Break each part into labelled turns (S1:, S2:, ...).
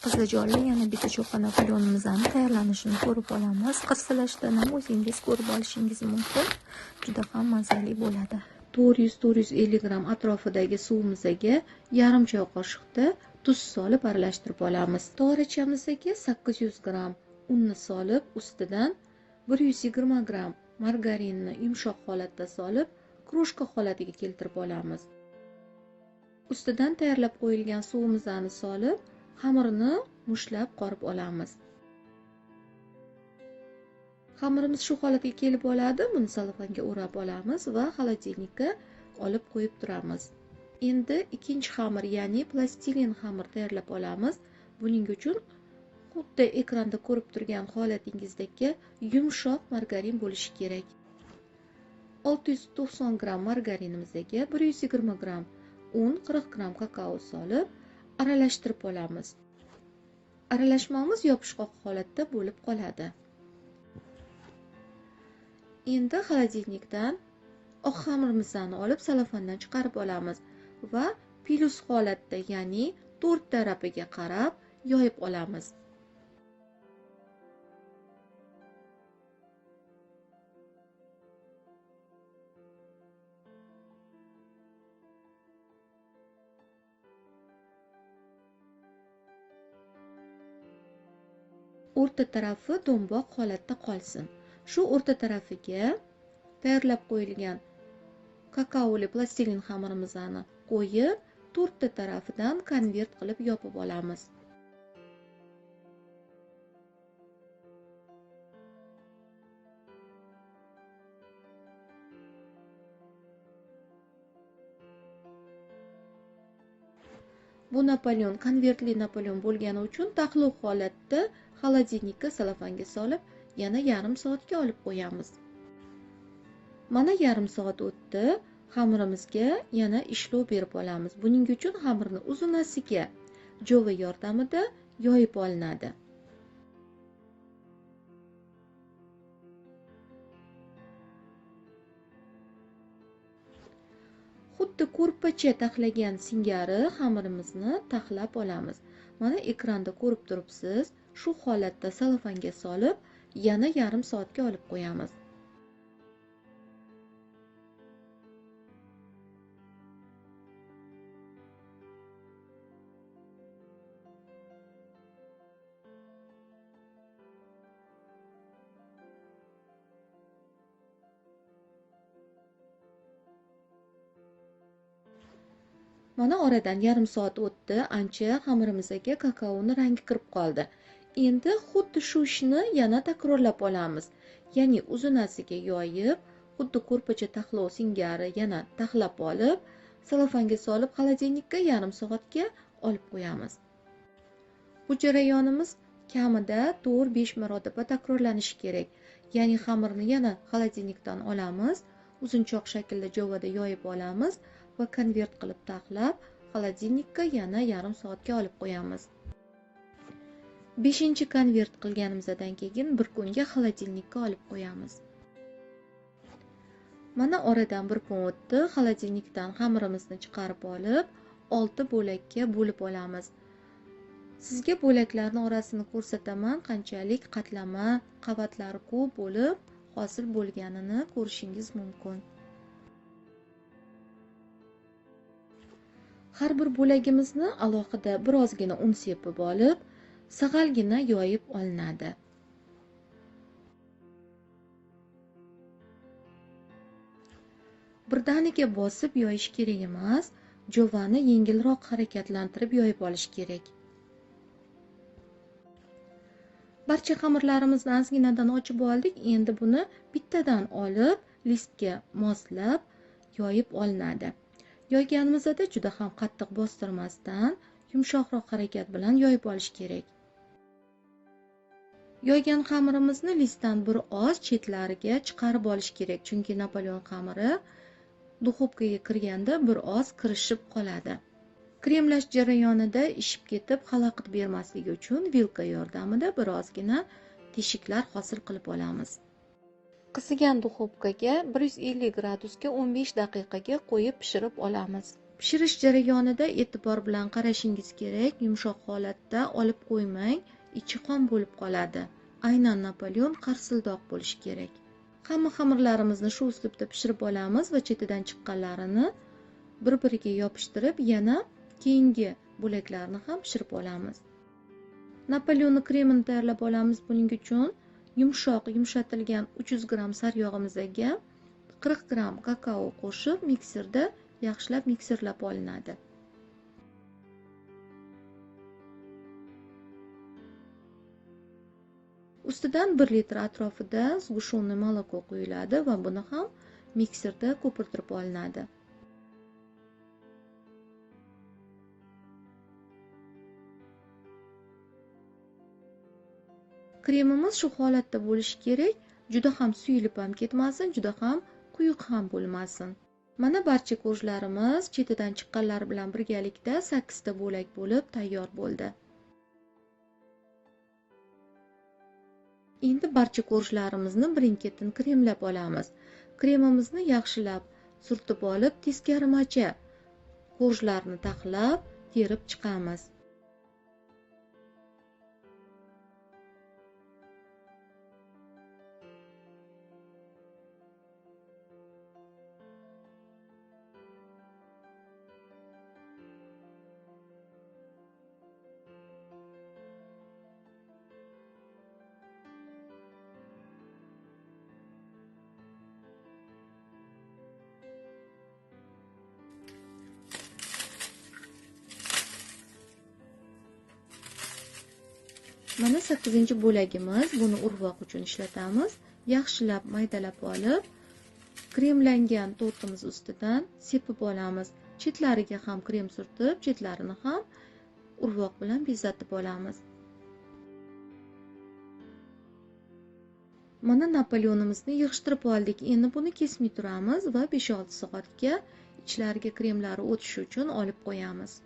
S1: Qizijonli yana bitta cho'qqa napoleonimizni tayyorlanishini ko'rib olamiz. Qirsilashdan ham o'zingiz ko'rib olishingiz mumkin. Juda ham mazali bo'ladi. 400-450 gram atrofidagi suvimizga yarim choy qoshiqda tuz solib aralashtirib olamiz. To'g'rachamizga 800 gram unni solib, ustidan 120 gram margarinni yumshoq holatda solib, krujka holatiga keltirib olamiz. Ustidan tayyorlab qo'yilgan suvimizni solib, xamirni mushlab qorib olamiz. Xamirimiz shu holatga kelib oladi, buni salofanga o'rab olamiz va xolodilnikka olib qo'yib turamiz. Endi ikkinchi xamir, ya'ni plastilin xamir tayyorlab olamiz. Buning uchun xuddi ekranda ko'rib turgan holatingizdagi yumshoq margarin bo'lishi kerak. 690 gram margarinimizga 120 gram un, 40 gram kakao solib aralashtirib olamiz. Aralashmamiz yopishqoq holatda bo'lib qoladi. Endi xolodilnikdan oq xamirimizni olib salofandan chiqarib olamiz va pilus holatda, ya'ni 4 tarafiga qarab yoyib olamiz. O'rta tarafi do'mboq holatda qolsin. Shu o'rta tarafiga tayyorlab qo'yilgan kakaoli plastilin xamirimizni qo'yib, 4 ta tarafidan konvert qilib yopib olamiz. Bu Napoleon konvertli Napoleon bo'lgani uchun taxluq holatda xolodilnikka salofanga solib, yana yarim soatga olib qo'yamiz. Mana yarim soat o'tdi. Xamirimizga yana ishlov berib olamiz. Buning uchun xamirni uzunasiga jova yordamida yoyib olinadi. Xuddi ko'rpacha taxlagan singari xamirimizni taxlab olamiz. Mana ekranda ko'rib turibsiz. Shu holatda salofanga solib, yana yarim soatga olib qo'yamiz. Mana oradan yarim soat o'tdi. Ancha xamirimizga kakaoning rangi kirib qoldi. Endi xuddi shu ishni yana takrorlab olamiz. Ya'ni uzunasiga yoyib, xuddi ko'rpacha taxlov singari yana taxlab olib, salofanga solib xolodilnikka yarim soatga olib qo'yamiz. Bu jarayonimiz kamida 4-5 marotaba takrorlanishi kerak. Ya'ni xamirni yana xolodilnikdan olamiz, uzunchoq shaklda jovada yoyib olamiz va konvert qilib taxlab, xolodilnikka yana yarim soatga olib qo'yamiz. 5-chi konvert qilganimizdan keyin bir kunga xolodilnikka olib qo'yamiz. Mana oradan bir kun o'tdi. Xolodilnikdan xamirimizni chiqarib olib, 6 bo'lakka bo'lib olamiz. Sizga bo'laklarning orasini ko'rsataman, qanchalik qatlama, qavatlari ko'p bo'lib, hosil bo'lganini ko'rishingiz mumkin. Har bir bo'lagimizni alohida birozgina un sepib olib, sag'algina yoyib olinadi. Birdaniga bosib yoyish kerak emas, jovani yengilroq harakatlantirib yoyib olish kerak. Barcha xamirlarimizni ozginadan ochib oldik. Endi buni bittadan olib, listga moslab yoyib olinadi. Yoyganimizda juda ham qattiq bostirmasdan, yumshoqroq harakat bilan yoyib olish kerak. Yoygan xamirimizni listdan bir oz chetlariga chiqarib olish kerak, chunki Napoleon xamiri duxovkaga kirganda bir oz kirishib qoladi. Kremlash jarayonida ishib ketib, xalaqit bermasligi uchun vilka yordamida birozgina teshiklar hosil qilib olamiz. Qisigan duxovkaga 150 gradusga 15 daqiqaga qo'yib pishirib olamiz. Pishirish jarayonida e'tibor bilan qarashingiz kerak. Yumshoq holatda olib qo'ymang, ichi xom bo'lib qoladi. Aynan Napoleon qarsildoq bo'lishi kerak. Hamma xamirlarimizni shu uslubda pishirib olamiz va chetidan chiqqanlarini bir-biriga yopishtirib, yana keyingi bo'laklarni ham pishirib olamiz. Napoleonni kremini tayyorlab olamiz. Buning uchun yumshatilgan 300 gram saryog'imizga 40 gram kakao qo'shib mikserda yaxshilab mikserlab olinadi. Ustidan 1 litr atrofida sgushenniy moloko quyiladi va buni ham mikserda ko'pirtirib olinadi. Kremimiz shu holatda bo'lishi kerak. Juda ham suyulib ham ketmasin, juda ham quyuq ham bo'lmasin. Mana barcha ko'jlarimiz chetidan chiqqanlar bilan birgalikda 8 ta bo'lak bo'lib tayyor bo'ldi. Endi barcha ko'jlarimizni birin-ketin kremlab olamiz. Kremimizni yaxshilab surtib olib, teskarimacha ko'jlarni taxlab, terib chiqamiz. Mana 8-bo'lagimiz. Buni urvoq uchun ishlatamiz. Yaxshilab maydalab olib, kremlangan tortimiz ustidan sepib olamiz. Chetlariga ham krem surtib, chetlarini ham urvoq bilan bezatib olamiz. Mana Napoleonimizni yig'ishtirib oldik. Endi buni kesmay turamiz va 5-6 soatga ichlariga kremlari o'tishi uchun olib qo'yamiz.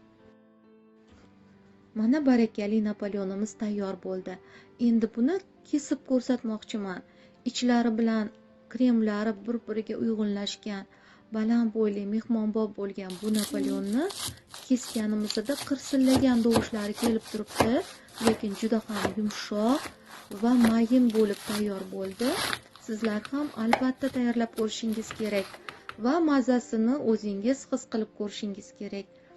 S1: Mana barakali Napoleonimiz tayyor bo'ldi. Endi buni kesib ko'rsatmoqchiman. Ichlari bilan kremlari bir-biriga uyg'unlashgan, baland bo'yli, mehmonbob bo'lgan bu Napoleonni kesganimizda qirsillagan tovushlari kelib turibdi, lekin juda ham yumshoq va mayin bo'lib tayyor bo'ldi. Sizlar ham albatta tayyorlab ko'rishingiz kerak va mazasini o'zingiz his qilib ko'rishingiz kerak.